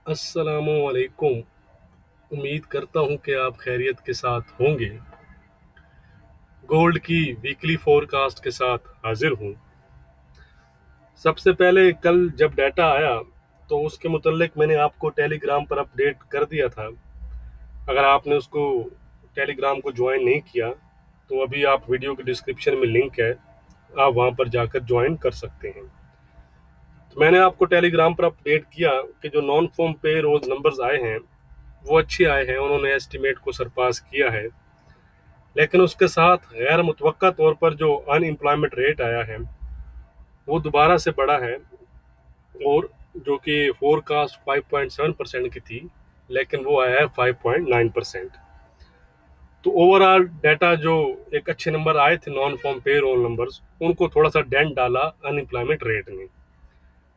अस्सलामुअलैकुम। उम्मीद करता हूँ कि आप खैरियत के साथ होंगे। गोल्ड की वीकली फोरकास्ट के साथ हाजिर हूँ। सबसे पहले कल जब डाटा आया तो उसके मुतल्लिक मैंने आपको टेलीग्राम पर अपडेट कर दिया था। अगर आपने उसको टेलीग्राम को ज्वाइन नहीं किया तो अभी आप वीडियो के डिस्क्रिप्शन में लिंक है, आप वहाँ पर जाकर ज्वाइन कर सकते हैं। तो मैंने आपको टेलीग्राम पर अपडेट किया कि जो नॉन फॉर्म पे रोज नंबर्स आए हैं वो अच्छे आए हैं, उन्होंने एस्टिमेट को सरपास किया है। लेकिन उसके साथ गैर मुतवक्का तौर पर जो अनएम्प्लॉयमेंट रेट आया है वो दोबारा से बढ़ा है, और जो कि फोरकास्ट 5.7% की थी, लेकिन वो आया है 5.9%। तो ओवरऑल डाटा जो एक अच्छे नंबर आए थे नॉन फॉर्म पे रोल नंबर्स, उनको थोड़ा सा डेंट डाला अनएम्प्लॉयमेंट रेट ने,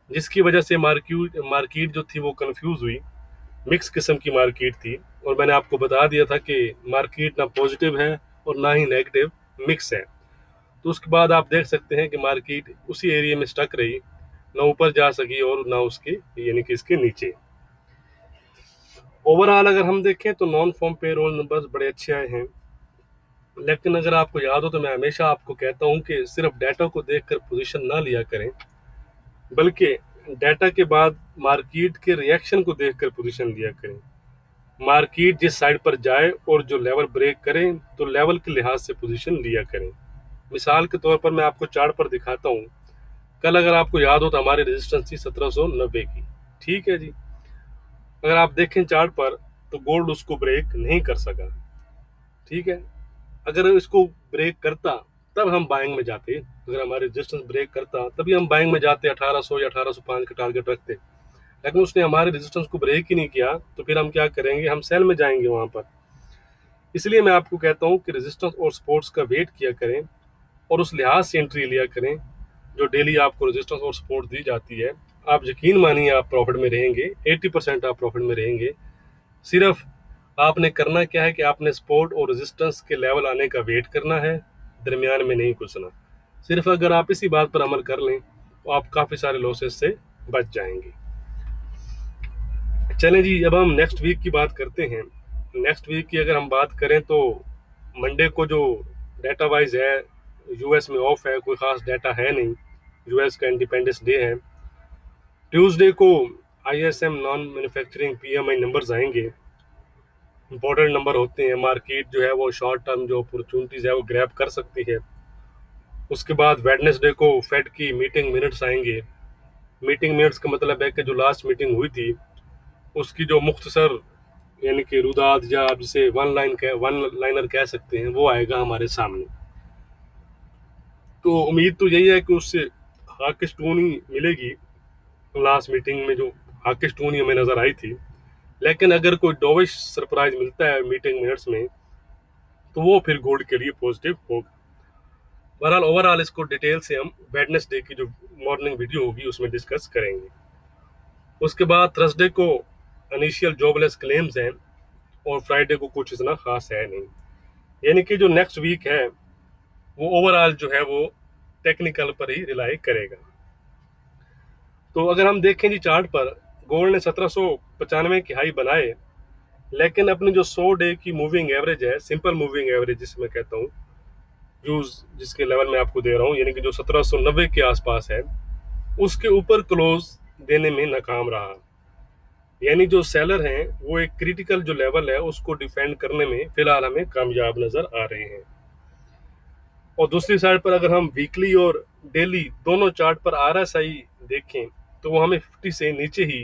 जिसकी वजह से मार्केट मार्केट जो थी वो कंफ्यूज हुई। मिक्स किस्म की मार्केट थी, और मैंने आपको बता दिया था कि मार्केट ना पॉजिटिव है और ना ही नेगेटिव, मिक्स है। तो उसके बाद आप देख सकते हैं कि मार्केट उसी एरिया में स्टक रही, ना ऊपर जा सकी और ना उसके यानी कि इसके नीचे। ओवरऑल अगर हम देखें तो नॉन फॉर्म पे रोल नंबर्स बड़े अच्छे आए हैं। लेकिन अगर आपको याद हो तो मैं हमेशा आपको कहता हूं कि सिर्फ डाटा को देखकर पोजीशन ना लिया करें, बल्कि डाटा के बाद मार्केट के रिएक्शन को देखकर पोजीशन लिया करें। मार्केट जिस साइड पर जाए और जो लेवल ब्रेक करे तो लेवल के लिहाज से पोजीशन लिया करें। मिसाल के तौर पर मैं आपको चार्ट पर दिखाता हूँ। कल अगर आपको याद हो तो हमारी रेजिस्टेंस थी 1790 की। ठीक है जी। अगर आप देखें चार्ट पर तो गोल्ड उसको ब्रेक नहीं कर सका। ठीक है। अगर इसको ब्रेक करता तब हम बाइंग में जाते। अगर हमारे रेजिस्टेंस ब्रेक करता तभी हम बाइंग में जाते, 1800 या 1805 का टारगेट रखते। लेकिन उसने हमारे रेजिस्टेंस को ब्रेक ही नहीं किया, तो फिर हम क्या करेंगे, हम सेल में जाएंगे वहां पर। इसलिए मैं आपको कहता हूँ कि रेजिस्टेंस और सपोर्ट्स का वेट किया करें और उस लिहाज से एंट्री लिया करें जो डेली आपको रेजिस्टेंस और सपोर्ट दी जाती है। आप यकीन मानिए आप प्रॉफिट में रहेंगे, 80% आप प्रॉफिट में रहेंगे। सिर्फ आपने करना क्या है कि आपने सपोर्ट और रेजिस्टेंस के लेवल आने का वेट करना है, दरमियान में नहीं घुसना। सिर्फ अगर आप इसी बात पर अमल कर लें तो आप काफ़ी सारे लॉसेस से बच जाएंगे। चलें जी, अब हम नेक्स्ट वीक की बात करते हैं। नेक्स्ट वीक की अगर हम बात करें तो मंडे को जो डाटा वाइज है, यूएस में ऑफ है, कोई खास डाटा है नहीं। यूएस का इंडिपेंडेंस डे है। ट्यूसडे को ISM non manufacturing PMI numbers आएंगे। इंपॉर्टेंट नंबर होते हैं, मार्केट जो है वो शॉर्ट टर्म जो अपॉर्चुनिटीज है वो ग्रैब कर सकती है। उसके बाद वेडनेसडे को फेड की मीटिंग मिनट्स आएंगे। मीटिंग मिनट्स का मतलब है कि जो लास्ट मीटिंग हुई थी उसकी जो मुख्तसर यानी कि रुदाद, या आप जिसे वन लाइनर कह सकते हैं, वो आएगा हमारे सामने। तो उम्मीद तो यही है कि उससे हाकिश टोन ही मिलेगी। लास्ट मीटिंग में जो हाकिश टोन ही हमें नजर आई थी। लेकिन अगर कोई डोविश सरप्राइज मिलता है मीटिंग मिनट्स में तो वो फिर गोल्ड के लिए पॉजिटिव होगा। बहरहाल ओवरऑल इसको डिटेल से हम वेडनेसडे की जो मॉर्निंग वीडियो होगी उसमें डिस्कस करेंगे। उसके बाद थर्सडे को इनिशियल जॉबलेस क्लेम्स हैं, और फ्राइडे को कुछ इतना खास है नहीं। यानी कि जो नेक्स्ट वीक है वो ओवरऑल जो है वो टेक्निकल पर ही रिलाई करेगा। तो अगर हम देखें जी चार्ट पर, गोल्ड ने 1795 की हाई बनाए, लेकिन अपनी जो 100 डे की मूविंग एवरेज है, सिंपल मूविंग एवरेज जिसे मैं कहता हूँ, यूज जिसके लेवल में आपको दे रहा हूँ, यानी कि जो 1790 के आसपास है, उसके ऊपर क्लोज देने में नाकाम रहा। यानी जो सेलर हैं वो एक क्रिटिकल जो लेवल है उसको डिफेंड करने में फिलहाल हमें कामयाब नजर आ रहे हैं। और दूसरी साइड पर अगर हम वीकली और डेली दोनों चार्ट पर आरएसआई देखें तो वो हमें 50 से नीचे ही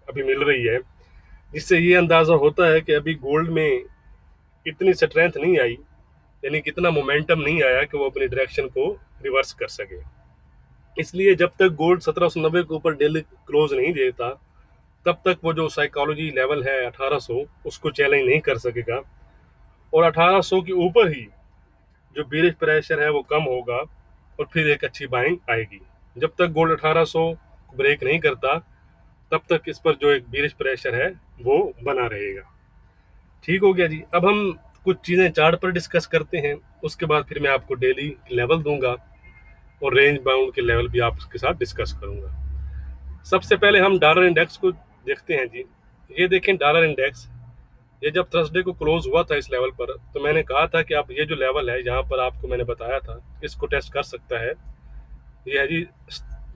अभी मिल रही है, जिससे ये अंदाजा होता है कि अभी गोल्ड में इतनी स्ट्रेंथ नहीं आई, यानी कि इतना मोमेंटम नहीं आया कि वो अपनी डायरेक्शन को रिवर्स कर सके। इसलिए जब तक गोल्ड 1790 के ऊपर डेली क्लोज नहीं देता तब तक वो जो साइकोलॉजी लेवल है 1800 उसको चैलेंज नहीं कर सकेगा, और 1800 के ऊपर ही जो बीरिश प्रेशर है वो कम होगा और फिर एक अच्छी बाइंग आएगी। जब तक गोल्ड 1800 ब्रेक नहीं करता तब तक इस पर जो एक बीरिश प्रेशर है वो बना रहेगा। ठीक हो गया जी। अब हम कुछ चीज़ें चार्ट पर डिस्कस करते हैं, उसके बाद फिर मैं आपको डेली लेवल दूंगा और रेंज बाउंड के लेवल भी आपके साथ डिस्कस करूंगा। सबसे पहले हम डॉलर इंडेक्स को देखते हैं जी। ये देखें डॉलर इंडेक्स, ये जब थर्सडे को क्लोज हुआ था इस लेवल पर, तो मैंने कहा था कि आप ये जो लेवल है यहाँ पर, आपको मैंने बताया था इसको टेस्ट कर सकता है। ये है जी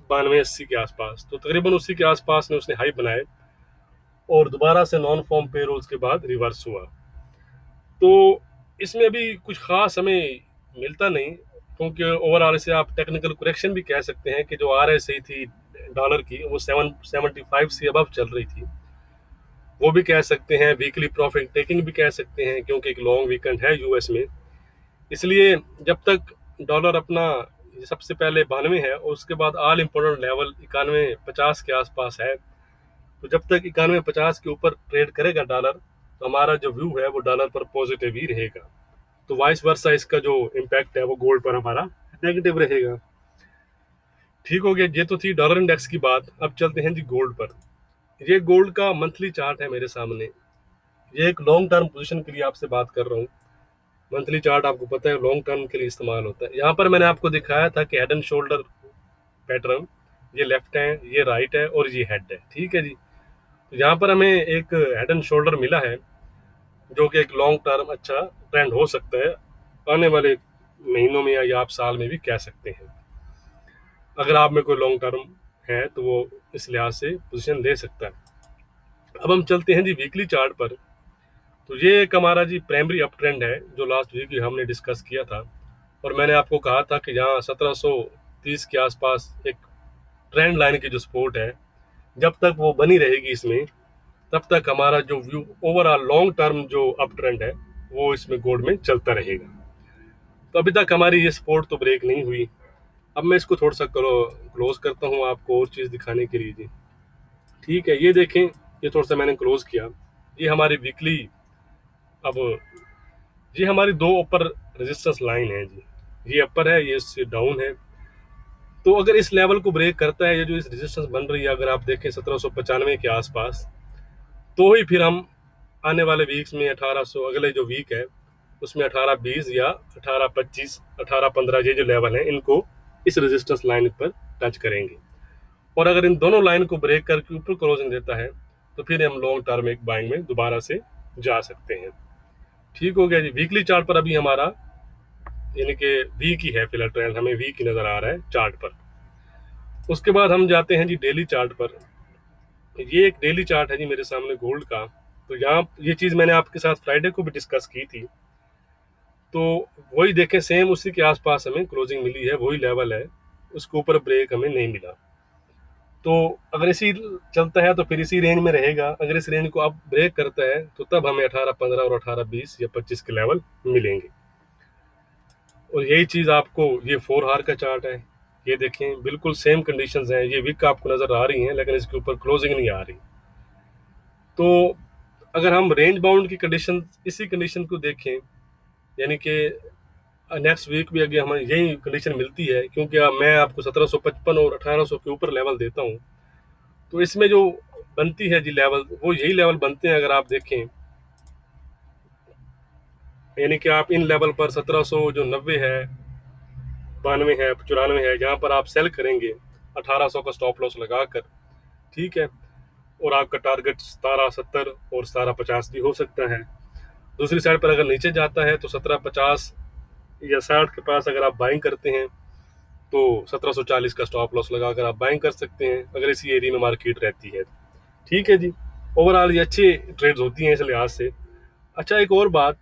9280 के आसपास, तो तकरीबन उसी के आसपास ने उसने हाई बनाए और दोबारा से नॉन फॉर्म पेरोल्स के बाद रिवर्स हुआ। तो इसमें अभी कुछ खास हमें मिलता नहीं, क्योंकि ओवरऑल इसे आप टेक्निकल करेक्शन भी कह सकते हैं कि जो आर एस आई थी डॉलर की, वो 775 से अबव चल रही थी, वो भी कह सकते हैं। वीकली प्रॉफिट टेकिंग भी कह सकते हैं, क्योंकि एक लॉन्ग वीकेंड है यूएस में। इसलिए जब तक डॉलर अपना सबसे पहले 92 है और उसके बाद ऑल इम्पोर्टेंट लेवल 9150 के आसपास है, तो जब तक 9150 के ऊपर ट्रेड करेगा डॉलर, तो हमारा जो व्यू है वो डॉलर पर पॉजिटिव ही रहेगा। तो वाइस वर्सा इसका जो इम्पैक्ट है वो गोल्ड पर हमारा नेगेटिव रहेगा। ठीक हो गया, ये तो थी डॉलर इंडेक्स की बात। अब चलते हैं जी गोल्ड पर। ये गोल्ड का मंथली चार्ट है मेरे सामने। ये एक लॉन्ग टर्म पोजीशन के लिए आपसे बात कर रहा हूँ। मंथली चार्ट आपको पता है लॉन्ग टर्म के लिए इस्तेमाल होता है। यहाँ पर मैंने आपको दिखाया था कि हेड एंड शोल्डर पैटर्न, ये लेफ्ट है, ये राइट है और ये हेड है। ठीक है जी। तो यहाँ पर हमें एक हेड एंड शोल्डर मिला है, जो कि एक लॉन्ग टर्म अच्छा ट्रेंड हो सकता है आने वाले महीनों में, या आप साल में भी कह सकते हैं। अगर आप में कोई लॉन्ग टर्म है तो वो इस लिहाज से पोजीशन ले सकता है। अब हम चलते हैं जी वीकली चार्ट पर। तो ये एक हमारा जी प्राइमरी अप ट्रेंड है, जो लास्ट वीक ही हमने डिस्कस किया था, और मैंने आपको कहा था कि यहाँ 1730 के आसपास एक ट्रेंड लाइन की जो सपोर्ट है, जब तक वो बनी रहेगी इसमें, तब तक हमारा जो व्यू ओवरऑल लॉन्ग टर्म जो अप ट्रेंड है वो इसमें गोल्ड में चलता रहेगा। तो अभी तक हमारी ये सपोर्ट तो ब्रेक नहीं हुई। अब मैं इसको थोड़ा सा क्लोज करता हूँ आपको और चीज़ दिखाने के लिए जी। ठीक है, ये देखें, ये थोड़ा सा मैंने क्लोज किया। ये हमारी वीकली, अब ये हमारी दो ऊपर रेजिस्टेंस लाइन है जी। ये अपर है, ये इससे डाउन है। तो अगर इस लेवल को ब्रेक करता है, ये जो इस रेजिस्टेंस बन रही है, अगर आप देखें 1795 के आसपास, तो ही फिर हम आने वाले वीक्स में 1800, अगले जो वीक है उसमें 1820 या 1825, 1815 ये जो लेवल है, इनको इस रेजिस्टेंस लाइन पर टच करेंगे। और अगर इन दोनों लाइन को ब्रेक करके ऊपर क्लोजिंग देता है, तो फिर हम लॉन्ग टर्म एक बाइंग में दोबारा से जा सकते हैं। ठीक हो गया जी। वीकली चार्ट पर अभी हमारा यानी कि वीक ही है फिलहाल, ट्रेंड हमें वीक ही नजर आ रहा है चार्ट पर। उसके बाद हम जाते हैं जी डेली चार्ट पर। ये एक डेली चार्ट है जी मेरे सामने गोल्ड का। तो यहाँ ये चीज़ मैंने आपके साथ फ्राइडे को भी डिस्कस की थी। तो वही देखें, सेम उसी के आसपास हमें क्लोजिंग मिली है, वही लेवल है, उसके ऊपर ब्रेक हमें नहीं मिला। तो अगर इसी चलता है तो फिर इसी रेंज में रहेगा। अगर इस रेंज को अब ब्रेक करता है तो तब हमें 1815 और 1820 या 25 के लेवल मिलेंगे। और यही चीज़ आपको, ये 4 आवर का चार्ट है, ये देखें बिल्कुल सेम कंडीशंस हैं। ये विक आपको नज़र आ रही हैं, लेकिन इसके ऊपर क्लोजिंग नहीं आ रही। तो अगर हम रेंज बाउंड की कंडीशन, इसी कंडीशन को देखें, यानी कि नेक्स्ट वीक भी अगर हमें यही कंडीशन मिलती है, क्योंकि मैं आपको 1755 और 1800 के ऊपर लेवल देता हूँ, तो इसमें जो बनती है जी लेवल, वो यही लेवल बनते हैं। अगर आप देखें, यानी कि आप इन लेवल पर 1700 जो 90 है, 92 है, 94 है, यहाँ पर आप सेल करेंगे 1800 का स्टॉप लॉस लगाकर। ठीक है, और आपका टारगेट 1770 और 1750 भी हो सकता है। दूसरी साइड पर अगर नीचे जाता है तो 1750 या 60 के पास अगर आप बाइंग करते हैं, तो 1740 का स्टॉप लॉस लगाकर आप बाइंग कर सकते हैं, अगर इसी एरिया में मार्केट रहती है। ठीक है जी। ओवरऑल ये अच्छी ट्रेड्स होती हैं इस लिहाज से। अच्छा, एक और बात,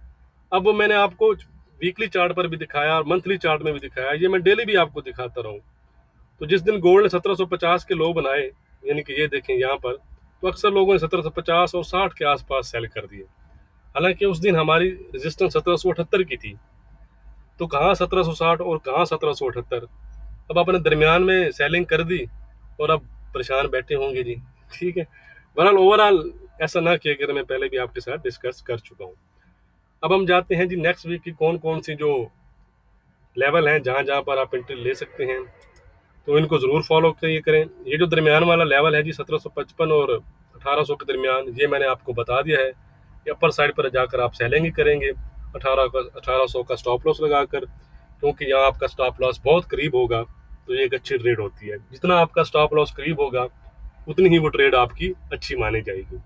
अब मैंने आपको वीकली चार्ट पर भी दिखाया और मंथली चार्ट में भी दिखाया, ये मैं डेली भी आपको दिखाता रहूँ। तो जिस दिन गोल्ड ने 1750 के लो बनाए, यानी कि ये देखें यहाँ पर, तो अक्सर लोगों ने 1750 और 60 के आसपास सेल कर दिए। हालांकि उस दिन हमारी रेजिस्टेंस 1778 की थी। तो कहाँ 1760 और कहाँ 1778। अब आपने दरमियान में सेलिंग कर दी और अब परेशान बैठे होंगे जी। ठीक है, बहरहाल ओवरऑल ऐसा ना किया कि मैं पहले भी आपके साथ डिस्कस कर चुका हूँ। अब हम जाते हैं जी नेक्स्ट वीक की कौन कौन सी जो लेवल हैं जहाँ जहाँ पर आप एंट्री ले सकते हैं, तो इनको ज़रूर फॉलो करें। ये जो दरमियान वाला लेवल है जी 1755 और 1800 के दरमियान, ये मैंने आपको बता दिया है। ये अपर साइड पर जाकर आप सेलिंग ही करेंगे 1800 का स्टॉप लॉस लगाकर, क्योंकि यहाँ आपका स्टॉप लॉस बहुत करीब होगा, तो ये एक अच्छी ट्रेड होती है। जितना आपका स्टॉप लॉस करीब होगा, उतनी ही वो ट्रेड आपकी अच्छी मानी जाएगी।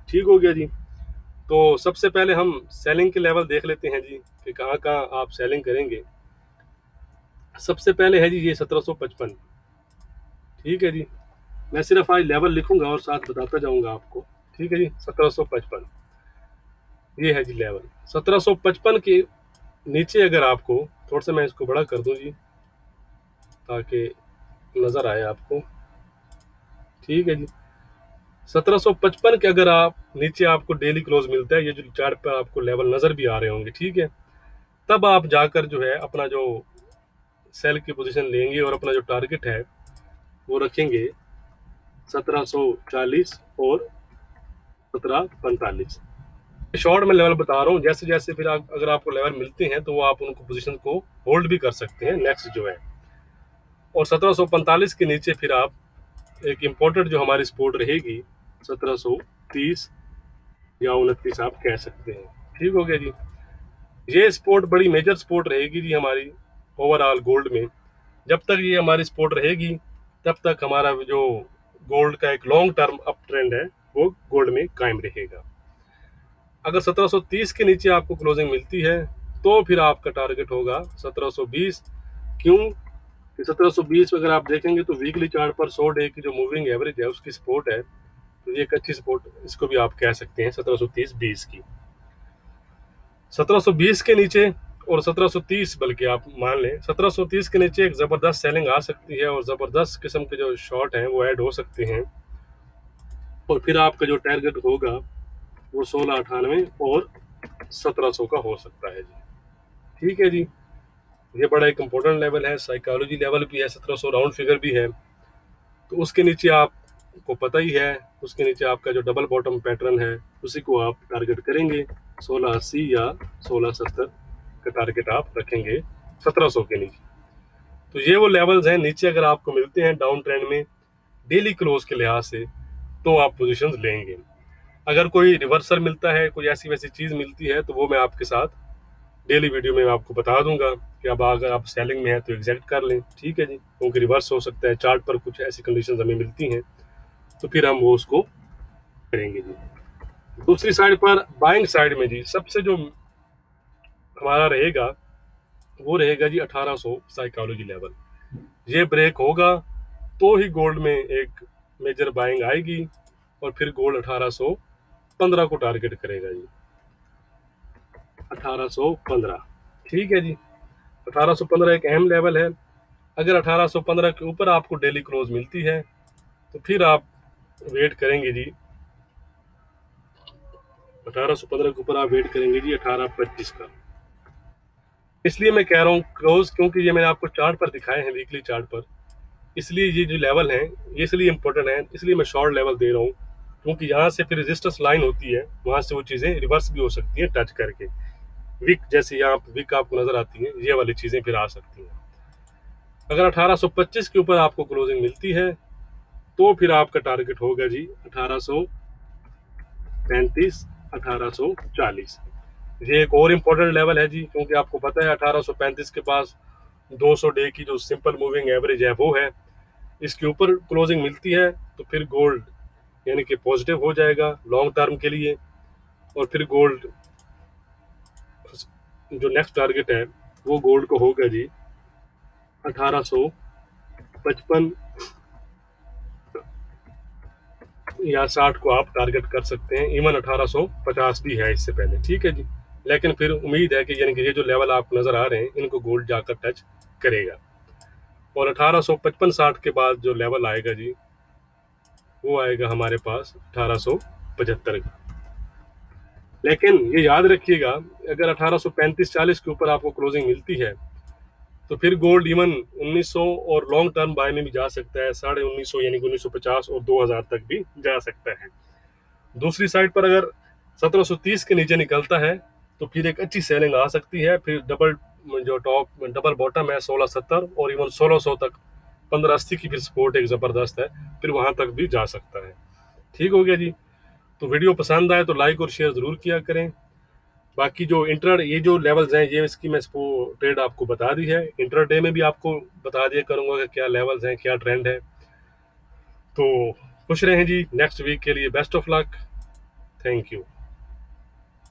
ठीक हो गया जी। तो सबसे पहले हम सेलिंग के लेवल देख लेते हैं जी कि कहाँ कहाँ आप सेलिंग करेंगे। सबसे पहले है जी ये 1755। ठीक है जी, मैं सिर्फ आज लेवल लिखूंगा और साथ बताता जाऊंगा आपको। ठीक है जी, 1755 ये है जी लेवल। 1755 के नीचे अगर आपको, थोड़ा सा मैं इसको बड़ा कर दूं जी ताकि नजर आए आपको। ठीक है जी, 1755 के अगर आप नीचे आपको डेली क्लोज मिलता है, ये जो चार्ट पर आपको लेवल नजर भी आ रहे होंगे, ठीक है, तब आप जाकर जो है अपना जो सेल की पोजीशन लेंगे और अपना जो टारगेट है वो रखेंगे 1740 और 1745। शॉर्ट में लेवल बता रहा हूँ, जैसे जैसे फिर आप अगर आपको लेवल मिलते हैं तो वो आप उनको पोजीशन को होल्ड भी कर सकते हैं नेक्स्ट जो है। और 1745 के नीचे फिर आप एक इम्पोर्टेंट जो हमारी सपोर्ट रहेगी 1730 या 29 आप कह सकते हैं। ठीक हो गया जी। ये सपोर्ट बड़ी मेजर सपोर्ट रहेगी जी हमारी ओवरऑल गोल्ड में। जब तक ये हमारी सपोर्ट रहेगी तब तक हमारा जो गोल्ड का एक लॉन्ग टर्म अप ट्रेंड है वो गोल्ड में कायम रहेगा। अगर 1730 के नीचे आपको क्लोजिंग मिलती है तो फिर आपका टारगेट होगा 1720। क्यों कि 1720 अगर आप देखेंगे तो वीकली चार्ट पर 100 डे की जो मूविंग एवरेज है उसकी सपोर्ट है, तो ये एक अच्छी सपोर्ट इसको भी आप कह सकते हैं 1730-20 की। 1720 के नीचे और 1730 बल्कि आप मान लें 1730 के नीचे एक जबरदस्त सेलिंग आ सकती है और जबरदस्त किस्म के जो शॉर्ट हैं वो ऐड हो सकते हैं। और फिर आपका जो टारगेट होगा वो 1698 और 1700 का हो सकता है जी। ठीक है जी, ये बड़ा एक इम्पोर्टेंट लेवल है, साइकोलॉजी लेवल भी है, 1700 राउंड फिगर भी है। तो उसके नीचे आपको पता ही है, उसके नीचे आपका जो डबल बॉटम पैटर्न है उसी को आप टारगेट करेंगे। 1680 या 1670 का टारगेट आप रखेंगे 1700 के नीचे। तो ये वो लेवल्स हैं नीचे अगर आपको मिलते हैं डाउन ट्रेंड में डेली क्लोज के लिहाज से तो आप पोजीशंस लेंगे। अगर कोई रिवर्सल मिलता है, कोई ऐसी वैसी चीज मिलती है तो वो मैं आपके साथ डेली वीडियो में आपको बता दूंगा कि अब अगर आप सेलिंग में है तो एग्जैक्ट कर लें। ठीक है जी, क्योंकि रिवर्स हो सकता है, चार्ट पर कुछ ऐसी कंडीशंस हमें मिलती हैं तो फिर हम वो उसको करेंगे जी। दूसरी साइड पर बाइंग साइड में जी सबसे जो हमारा रहेगा वो रहेगा जी 1800 साइकोलॉजी लेवल। ये ब्रेक होगा तो ही गोल्ड में एक मेजर बाइंग आएगी और फिर गोल्ड 1815 को टारगेट करेगा जी। 1815 ठीक है जी। 1815 एक अहम लेवल है। अगर 1815 के ऊपर आपको डेली क्लोज मिलती है तो फिर आप वेट करेंगे जी 1815 के ऊपर आप वेट करेंगे जी 1825 का। इसलिए मैं कह रहा हूँ क्लोज, क्योंकि ये मैंने आपको चार्ट पर दिखाए हैं वीकली चार्ट पर, इसलिए ये जो लेवल हैं ये इसलिए इंपॉर्टेंट है, इसलिए मैं शॉर्ट लेवल दे रहा हूँ, क्योंकि यहाँ से फिर रेजिस्टेंस लाइन होती है, वहां से वो चीजें रिवर्स भी हो सकती है टच करके। विक जैसे यहाँ विक आपको नजर आती है, ये वाली चीजें फिर आ सकती हैं। अगर 1825 के ऊपर आपको क्लोजिंग मिलती है तो फिर आपका टारगेट होगा जी 1835 1840। ये एक और इम्पोर्टेंट लेवल है जी, क्योंकि आपको पता है 1835 के पास 200 डे की जो सिंपल मूविंग एवरेज है वो है। इसके ऊपर क्लोजिंग मिलती है तो फिर गोल्ड यानी कि पॉजिटिव हो जाएगा लॉन्ग टर्म के लिए। और फिर गोल्ड जो नेक्स्ट टारगेट है वो गोल्ड को होगा जी 1855 या 60 को आप टारगेट कर सकते हैं। इवन 1850 भी है इससे पहले। ठीक है जी, लेकिन फिर उम्मीद है कि यानी कि ये जो लेवल आपको नजर आ रहे हैं इनको गोल्ड जाकर टच करेगा। और 1855-60 के बाद जो लेवल आएगा जी वो आएगा हमारे पास 1875 का। लेकिन ये याद रखिएगा, अगर 1835-40 के ऊपर आपको क्लोजिंग मिलती है तो फिर गोल्ड इवन 1900 और लॉन्ग टर्म बाय में भी जा सकता है, 1950 यानी कि 1950 और 2000 तक भी जा सकता है। दूसरी साइड पर अगर 1730 के नीचे निकलता है तो फिर एक अच्छी सेलिंग आ सकती है। फिर डबल जो टॉप डबल बॉटम है 1670 और इवन 1600 तक 1580 की फिर सपोर्ट एक जबरदस्त है, फिर वहां तक भी जा सकता है। ठीक हो गया जी। तो वीडियो पसंद आए तो लाइक और शेयर जरूर किया करें। बाकी जो इंटर ये जो लेवल्स हैं ये इसकी मैं ट्रेड आपको बता दी है, इंटरडे में भी आपको बता दिया करूंगा कि क्या लेवल्स हैं क्या ट्रेंड है। तो खुश रहें जी। नेक्स्ट वीक के लिए best of luck. Thank you.